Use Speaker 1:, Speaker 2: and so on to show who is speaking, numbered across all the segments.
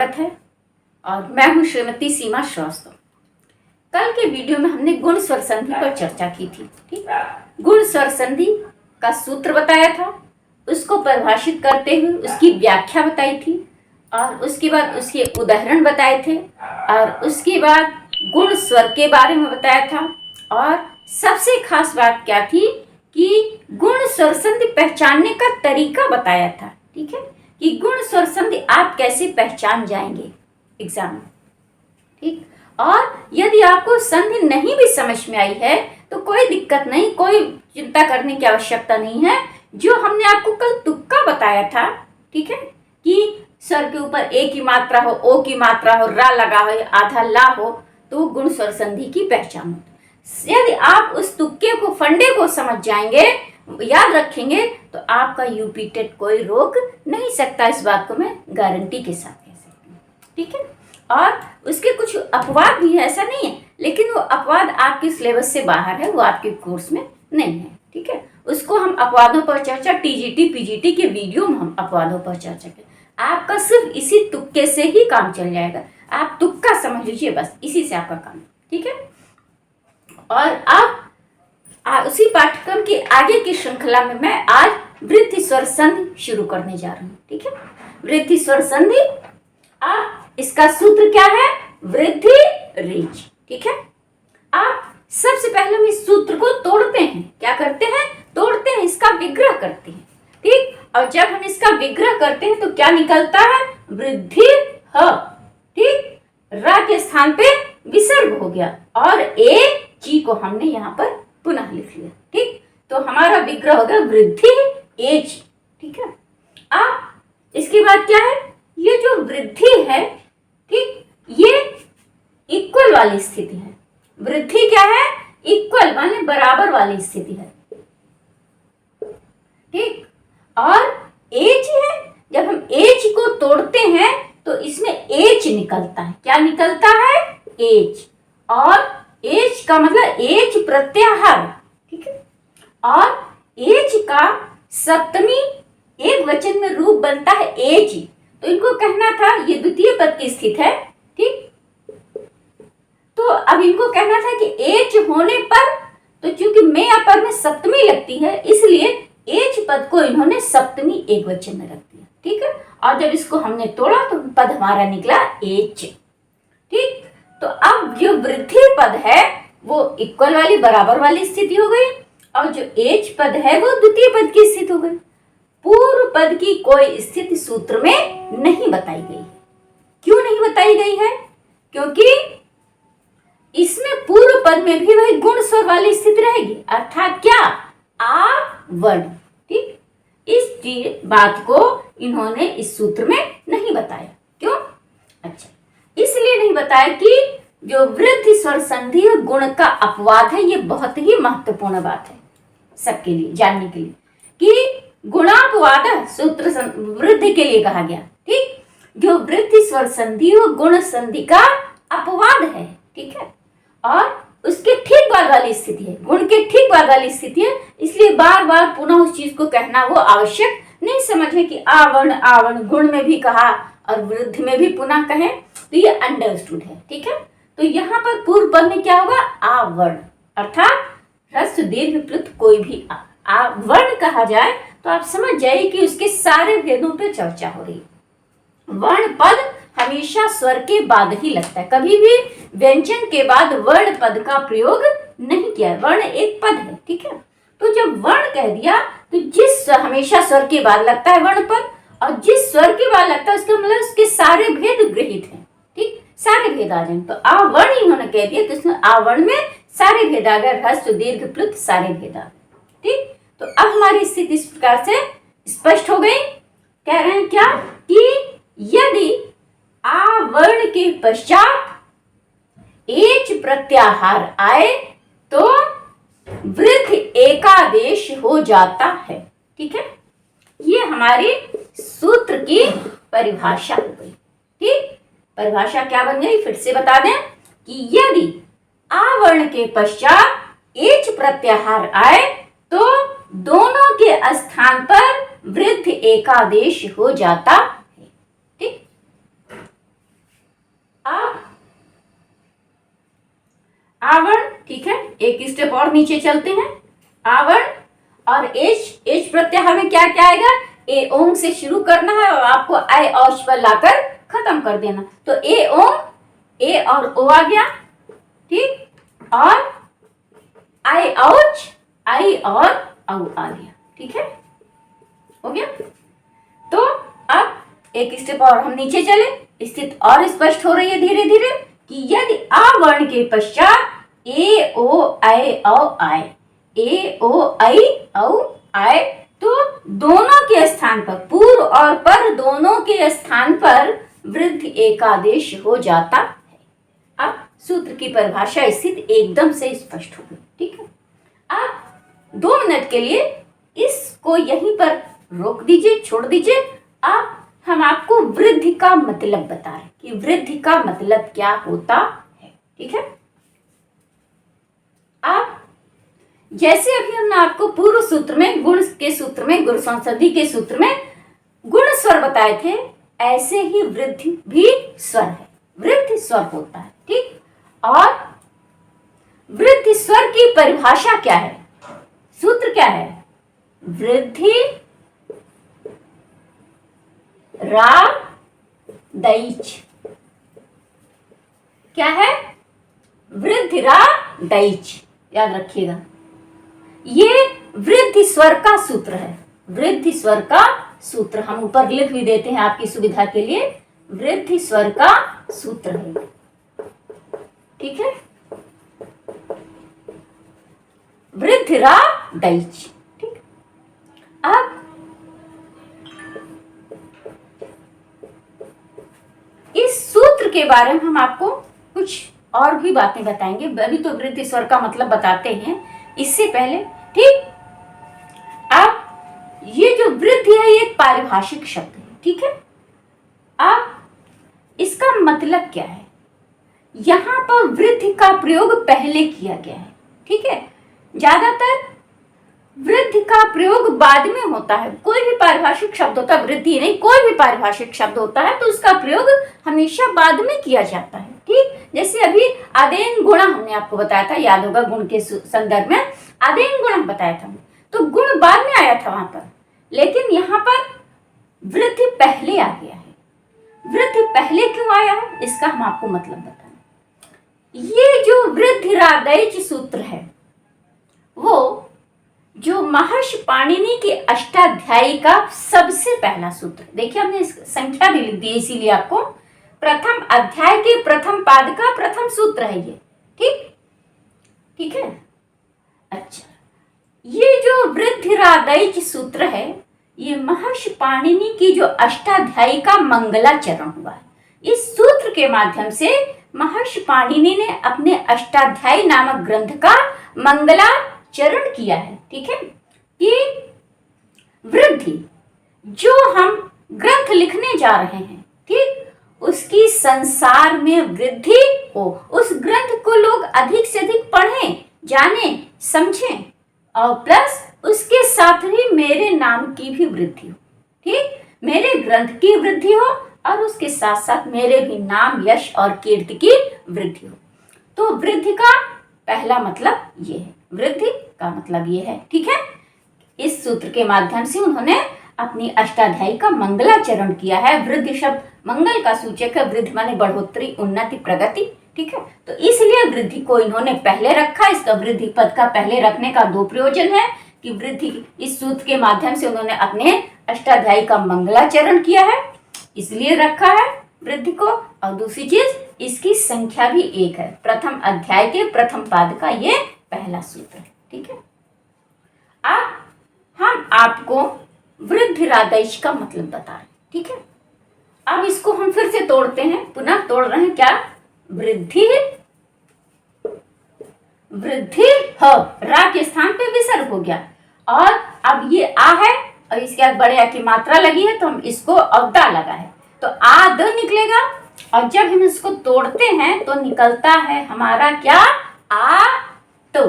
Speaker 1: है और मैं हूं श्रीमती सीमा श्रीवास्तव। कल के वीडियो में हमने गुण स्वर संधि पर चर्चा की थी। ठीक, गुण स्वर संधि का सूत्र बताया था, उसको परिभाषित करते हुए उसकी व्याख्या बताई थी और उसके बाद उसके उदाहरण बताए थे और उसके बाद गुण स्वर के बारे में बताया था। और सबसे खास बात क्या थी कि गुण स्वर संधि पहचानने का तरीका बताया था। ठीक है, कि गुण स्वर संधि आप कैसे पहचान जाएंगे एग्जाम में। ठीक, और यदि आपको संधि नहीं भी समझ में आई है तो कोई दिक्कत नहीं, कोई चिंता करने की आवश्यकता नहीं है। जो हमने आपको कल तुक्का बताया था, ठीक है, कि स्वर के ऊपर ए की मात्रा हो, ओ की मात्रा हो, रा लगा हो, आधा ला हो, तो गुण स्वर संधि की पहचान हो। यदि आप उस तुक्के को, फंडे को समझ जाएंगे, याद रखेंगे, तो आपका यूपी टेट कोई रोक नहीं सकता। इस बात को मैं गारंटी के साथ कह सकती हूँ। ठीक है, और उसके कुछ अपवाद भी है, ऐसा नहीं है, लेकिन वो अपवाद आपके सिलेबस से बाहर है, वो आपके कोर्स में नहीं है। ठीक है, उसको हम अपवादों पर चर्चा टीजीटी पीजीटी के वीडियो में हम अपवादों पर चर्चा करें। आपका सिर्फ इसी तुक्के से ही काम चल जाएगा। आप तुक्का समझ लीजिए, बस इसी से आपका काम। ठीक है, और अब उसी पाठ्यक्रम के आगे की श्रृंखला में मैं आज वृद्धि स्वर संधि शुरू करने जा रही हूँ। ठीक है, वृद्धि स्वर संधि, आप इसका सूत्र क्या है? वृद्धि रीच। ठीक है, आप सबसे पहले हम इस सूत्र को तोड़ते हैं। क्या करते हैं? तोड़ते हैं, इसका विग्रह करते हैं। ठीक, और जब हम इसका विग्रह करते हैं तो क्या निकलता है? वृद्धि ह। ठीक, रा के स्थान पे विसर्ग हो गया और ए जी को हमने यहाँ पर पुनः लिख लिया। ठीक, तो हमारा विग्रह हो गया वृद्धि एज। ठीक है, अब इसके बाद क्या है? ये जो वृद्धि है, ठीक, ये इक्वल वाली स्थिति है। वृद्धि क्या है? इक्वल माने बराबर वाली स्थिति है। ठीक, और एज है, जब हम एज को तोड़ते हैं तो इसमें एज निकलता है। क्या निकलता है? एज। और एज का मतलब एज प्रत्याहार। ठीक है, और एज का सप्तमी एक वचन में रूप बनता है एज। तो इनको कहना था ये द्वितीय पद की स्थिति है। ठीक, तो अब इनको कहना था कि एज होने पर, तो चूंकि में या पर में सप्तमी लगती है, इसलिए एज पद को इन्होंने सप्तमी एक वचन में रख दिया। ठीक है, और जब इसको हमने तोड़ा तो पद हमारा निकला एज। ठीक, तो अब जो वृद्धि पद है वो इक्वल वाली, बराबर वाली स्थिति हो गई, और जो एज पद है वो द्वितीय पद की स्थिति हो गई। पूर्व पद की कोई स्थिति सूत्र में नहीं बताई गई है। क्यों नहीं बताई गई है? क्योंकि इसमें पूर्व पद में भी वही गुण स्वर वाली स्थिति रहेगी, अर्थात क्या? आ वर्ण। ठीक, इस बात को इन्होंने इस सूत्र में नहीं बताया। क्यों? अच्छा, इसलिए नहीं बताया कि जो वृद्धि स्वर संधि गुण का अपवाद है, ये बहुत ही महत्वपूर्ण बात है सबके लिए जानने के लिए, कि गुणापवाद सूत्र वृद्धि के लिए कहा गया। ठीक, जो वृद्धि स्वर संधि वो गुण संधि का अपवाद है। ठीक है, और उसके ठीक बाद वाली स्थिति है, गुण के ठीक बाद वाली स्थिति है, इसलिए बार बार पुनः उस चीज को कहना वो आवश्यक नहीं समझे कि आवर्ण आवर्ण गुण में भी कहा और वृद्धि में भी पुनः कहे, तो ये अंडरस्टूड है। ठीक है, तो यहाँ पर पूर्व पद में क्या होगा? आवर्ण, अर्थात ह्रस्व दीर्घ प्लुत कोई भी आवर्ण कहा जाए तो आप समझ जाइए कि उसके सारे भेदों पे चर्चा हो रही है। वर्ण पद हमेशा स्वर के बाद ही लगता है, कभी भी व्यंजन के बाद वर्ण पद का प्रयोग नहीं किया। वर्ण एक पद है। ठीक है, तो जब वर्ण कह दिया तो जिस हमेशा स्वर के बाद लगता है वर्ण पद, और जिस स्वर के बाद लगता है उसका मतलब उसके सारे भेद गृहीत हैं। ठीक, सारे भेद आ जाए, तो आवर्ण इन्होंने कह दिया तो इसमें आवर्ण में सारे भेद आ गए, ह्रस्व दीर्घ प्लुत सारे भेद आ गए। ठीक, तो अब हमारी स्थिति इस प्रकार से स्पष्ट हो गई। कह रहे हैं क्या? कि यदि आवर्ण के पश्चात एच प्रत्याहार आए तो वृद्धि एकादेश हो जाता है। ठीक है, ये हमारी सूत्र की परिभाषा हो गई। ठीक, परिभाषा क्या बन गई? फिर से बता दें कि यदि आवर्ण के पश्चात एच प्रत्याहार आए तो दोनों के स्थान पर वृद्धि एकादेश हो जाता है। ठीक, एक स्टेप और नीचे चलते हैं। आवर्ण और एच प्रत्याहार में क्या क्या आएगा, ए ओंग से शुरू करना है और आपको आई औच पर लाकर खत्म कर देना। तो ए ओंग, ए और ओ आ गया, ठीक, और आई औच, आई और औ आ गया, ठीक है, हो गया। तो अब एक स्टेप और हम नीचे चले, स्थिति और स्पष्ट हो रही है धीरे धीरे कि यदि आ वर्ण के पश्चात ए ओ आई औ आए, ए ओ आई औ आए, तो दोनों के स्थान पर, पूर्व और पर दोनों के स्थान पर वृद्धि एकादेश हो जाता है। अब सूत्र की परिभाषा स्थिति एकदम से स्पष्ट हो गई, ठीक है। अब 2 मिनट के लिए इसको यहीं पर रोक दीजिए, छोड़ दीजिए। अब हम आपको वृद्धि का मतलब बता रहे कि वृद्धि का मतलब क्या होता है, ठीक है। अब जैसे अभी हमने आपको पूर्व सूत्र में, गुण के सूत्र में, गुण संसदि के सूत्र में गुण स्वर बताए थे, ऐसे ही वृद्धि भी स्वर है, वृद्धि स्वर होता है, ठीक। और वृद्धि स्वर की परिभाषा क्या है, सूत्र क्या है, वृद्धि रा दैच, क्या है, वृद्धि रा दैच, याद रखिएगा। ये वृद्धि स्वर का सूत्र है, वृद्धि स्वर का सूत्र हम ऊपर लिख भी देते हैं आपकी सुविधा के लिए, वृद्धि स्वर का सूत्र है, ठीक है, वृद्धि रा दैच, ठीक। अब इस सूत्र के बारे में हम आपको कुछ और भी बातें बताएंगे, अभी तो वृद्धि स्वर का मतलब बताते हैं, इससे पहले, ठीक। अब ये जो वृद्धि है ये एक पारिभाषिक शब्द है, ठीक है। अब इसका मतलब क्या है, यहां पर वृद्धि का प्रयोग पहले किया गया है, ठीक है। ज्यादातर वृद्धि का प्रयोग बाद में होता है, कोई भी पारिभाषिक शब्द होता है, वृद्धि नहीं, कोई भी पारिभाषिक शब्द होता है तो उसका प्रयोग हमेशा बाद में किया जाता है, ठीक। जैसे अभी आदेन गुणा हमने आपको बताया था, याद होगा, गुण के संदर्भ में आदेन गुणा बताया था, तो गुण बाद में आया था वहां पर, लेकिन यहाँ पर वृद्धि पहले आ गया है। वृद्धि पहले क्यों आया है, इसका हम आपको मतलब बताएं। ये जो वृद्धि रा दैच सूत्र है, वो जो महर्षि पाणिनि के अष्टाध्यायी का सबसे पहला सूत्र, देखिए हमने संख्या भी लिख दी इसीलिए आपको, प्रथम अध्याय के प्रथम पाद का प्रथम सूत्र है ये, ठीक, ठीक है। अच्छा, ये जो वृद्धि रा दैच सूत्र है, ये महर्षि पाणिनि की जो अष्टाध्यायी का मंगलाचरण हुआ है। इस सूत्र के माध्यम से महर्षि पाणिनि ने अपने अष्टाध्यायी नामक ग्रंथ का मंगलाचरण किया है, ठीक है। कि वृद्धि जो हम ग्रंथ लिखने जा रहे हैं, ठीक, उसकी संसार में वृद्धि हो, उस ग्रंथ को लोग अधिक से अधिक पढ़ें, जाने, समझें, और प्लस उसके साथ ही मेरे नाम की भी वृद्धि हो, ठीक, मेरे ग्रंथ की वृद्धि हो और उसके साथ साथ मेरे भी नाम, यश और कीर्ति की वृद्धि हो। तो वृद्धि का पहला मतलब ये है, वृद्धि का मतलब ये है, ठीक है। इस सूत्र के माध्यम से उन्होंने अपनी अष्टाध्यायी का मंगलाचरण किया है। वृद्धि शब्द मंगल का सूचक है, वृद्धि माने बढ़ोतरी, उन्नति, प्रगति, ठीक है। तो इसलिए वृद्धि को इन्होंने पहले रखा। इसका वृद्धि पद का पहले रखने का 2 प्रयोजन है कि वृद्धि, इस सूत्र के माध्यम से उन्होंने अपने अष्टाध्यायी का मंगलाचरण किया है, इसलिए रखा है वृद्धि को, और दूसरी चीज इसकी संख्या भी 1 है, प्रथम अध्याय के प्रथम पाद का ये पहला सूत्र है, ठीक है। अब हम आपको वृद्धि रा दैच का मतलब बता रहे हैं, ठीक है। अब इसको हम फिर से तोड़ते हैं, पुनः तोड़ रहे हैं, क्या, वृद्धि, वृद्धि ह, रा के स्थान पे विसर्ग हो गया, और अब ये आ है और इसके बाद बड़े आ की मात्रा लगी है तो हम इसको अवदा लगा है, तो आ द निकलेगा, और जब हम इसको तोड़ते हैं तो निकलता है हमारा क्या, आ तो,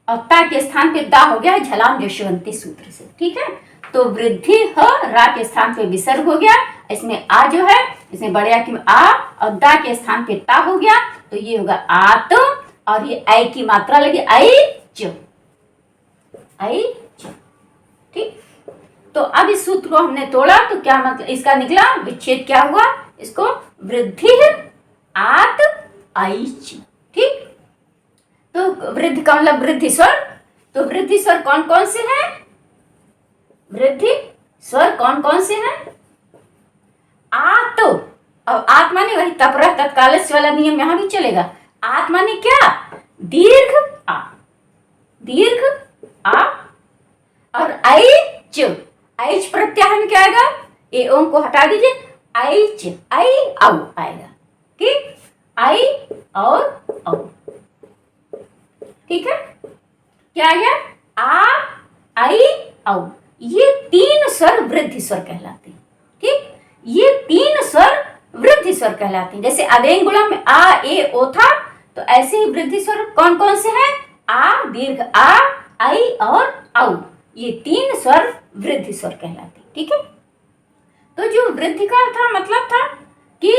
Speaker 1: और ता के स्थान पे दा हो गया है झलाम यशवंती सूत्र से, ठीक है। तो वृद्धि ह, रा के स्थान पे विसर्ग हो गया, इसमें आ जो है, इसमें बड़े आ की आ और दा के स्थान पे ता हो गया, तो ये होगा आत और ये ऐ की मात्रा लगी ऐच, ऐच। ठीक, तो अब इस सूत्र को हमने तोड़ा तो क्या मतलब इसका निकला, विच्छेद क्या हुआ, इसको वृद्धि आत ऐच। ठीक, तो वृद्धि का मतलब वृद्धि स्वर, तो वृद्धि स्वर कौन कौन से हैं, वृद्धि स्वर कौन कौन से हैं, आत। अब आत माने वही तपरः तत्कालस्य वाला नियम यहां भी चलेगा। आत माने क्या, दीर्घ आ, दीर्घ आ। और ऐच, ऐच प्रत्याहार में क्या आएगा, ए ओम को हटा दीजिए, ऐच, ऐ औ आएगा। ठीक, ऐ और औ। ठीक है, क्या आ गया, आ ऐ औ। ये तीन स्वर वृद्धि स्वर कहलाते हैं। ठीक, ये तीन स्वर वृद्धि स्वर कहलाते हैं। जैसे अदेंग गुणम में आ ए ओ था, तो ऐसे ही वृद्धि स्वर कौन कौन से हैं, आ दीर्घ आ, ऐ और औ। ये तीन स्वर वृद्धि स्वर कहलाते हैं। ठीक है, तो जो वृद्धि का था मतलब था कि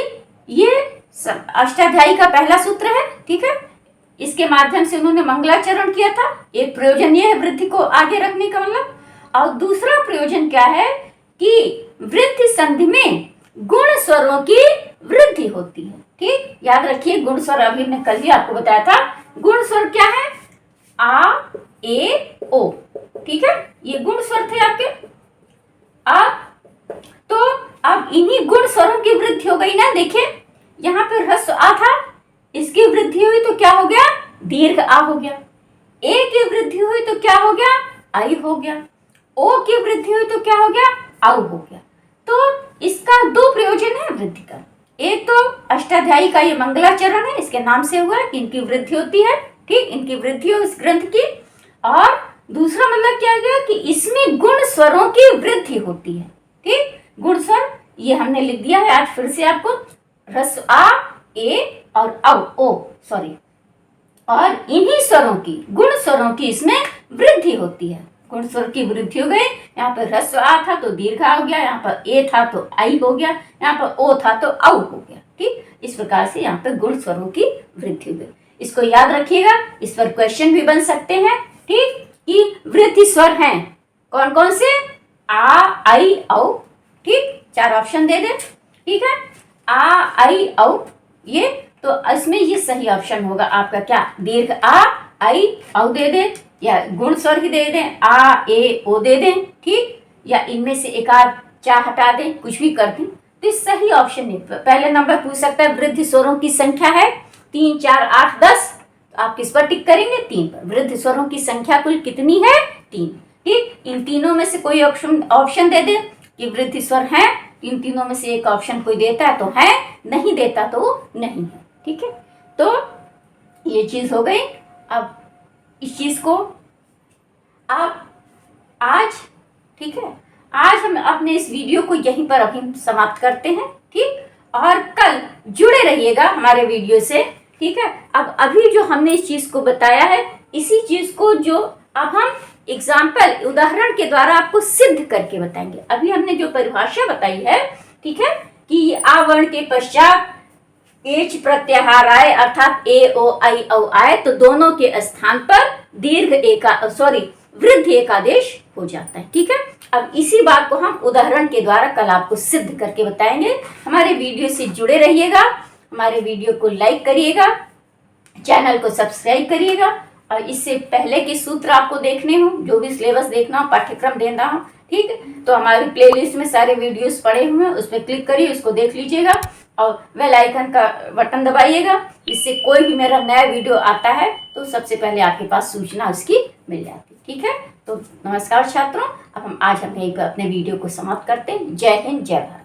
Speaker 1: ये अष्टाध्यायी का पहला सूत्र है। ठीक है, इसके माध्यम से उन्होंने मंगलाचरण किया था। एक प्रयोजन ये है वृद्धि को आगे रखने का मतलब, और दूसरा प्रयोजन क्या है कि वृद्धि संधि में गुण स्वरों की वृद्धि होती है। ठीक, याद रखिए गुण स्वर अभी मैं कल ही आपको बताया था। गुण स्वर क्या है, आ ए ओ। ठीक है, ये गुण स्वर थे आपके। तो अब इन्हीं गुण स्वरों की वृद्धि हो गई ना। देखिए यहाँ पे ह्रस्व आ था, इसकी वृद्धि हुई तो क्या हो गया, दीर्घ आ हो गया। ए की वृद्धि हुई तो क्या हो गया, आई हो गया। ओ की वृद्धि हुई तो क्या हो गया, औ हो गया। तो इसका दो प्रयोजन है वृद्धि का। एक तो अष्टाध्यायी का ये मंगलाचरण है, इसके नाम से हुआ है कि इनकी वृद्धि होती है। ठीक, इनकी वृद्धि हो इस ग्रंथ की। और दूसरा मतलब क्या गया कि इसमें गुण स्वरों की वृद्धि होती है। ठीक, गुण स्वर ये हमने लिख दिया है आज फिर से आपको, ह्रस्व आ ए और औ ओ सॉरी। और इन्हीं स्वरों की, गुण स्वरों की इसमें वृद्धि होती है। गुण स्वर की वृद्धि हो गई। यहाँ पर ह्रस्व आ था तो दीर्घ आ हो गया, यहाँ पर ए था तो आई हो गया, यहाँ पर ओ था तो औ हो गया। ठीक, इस प्रकार से यहाँ पर गुण स्वरों की वृद्धि हो गई। इसको याद रखिएगा, इस पर क्वेश्चन भी बन सकते हैं। ठीक, कि वृद्धि स्वर हैं कौन कौन से, आ आई औ। ठीक, चार ऑप्शन दे दे। ठीक है, आ आई औ, ये तो इसमें ये सही ऑप्शन होगा आपका क्या, दीर्घ आ आई औ दे दे, या गुण स्वर ही दे दें, आ ए ओ दे दें। ठीक, या इनमें से एक आध चार हटा दें, कुछ भी कर दें, तो सही ऑप्शन है। पहले नंबर पूछ सकता है वृद्धि स्वरों की संख्या है 3 4 8 10, तो आप किस पर टिक करेंगे, 3 पर। वृद्धि स्वरों की संख्या कुल कितनी है, 3। ठीक, इन तीनों में से कोई ऑप्शन दे दे कि वृद्धि स्वर है, इन तीनों में से एक ऑप्शन कोई देता है तो है, नहीं देता तो नहीं है। ठीक है, तो ये चीज हो गई। अब इस चीज को आप आज, ठीक है, आज हम अपने इस वीडियो को यहीं पर अभी समाप्त करते हैं। ठीक, और कल जुड़े रहिएगा हमारे वीडियो से। ठीक है, अब अभी जो हमने इस चीज को बताया है, इसी चीज को जो अब हम एग्जाम्पल उदाहरण के द्वारा आपको सिद्ध करके बताएंगे। अभी हमने जो परिभाषा बताई है, ठीक है, कि आ वर्ण के पश्चात एच प्रत्याहार आए, अर्थात ए ओ आई औ आए, तो दोनों के स्थान पर दीर्घ वृद्धि एकादेश हो जाता है। ठीक है, अब इसी बात को हम उदाहरण के द्वारा कल आपको सिद्ध करके बताएंगे। हमारे वीडियो से जुड़े रहिएगा, हमारे वीडियो को लाइक करिएगा, चैनल को सब्सक्राइब करिएगा, और इससे पहले के सूत्र आपको देखने हो, जो भी सिलेबस देखना हो, पाठ्यक्रम देना हो, ठीक है, तो हमारी प्लेलिस्ट में सारे वीडियोस पड़े हुए हैं, उस पर क्लिक करिए, उसको देख लीजिएगा और बेल आइकन का बटन दबाइएगा। इससे कोई भी मेरा नया वीडियो आता है तो सबसे पहले आपके पास सूचना उसकी मिल जाती है। ठीक है, तो नमस्कार छात्रों, अब हम यहीं पर अपने वीडियो को समाप्त करते हैं। जय हिंद, जय भारत।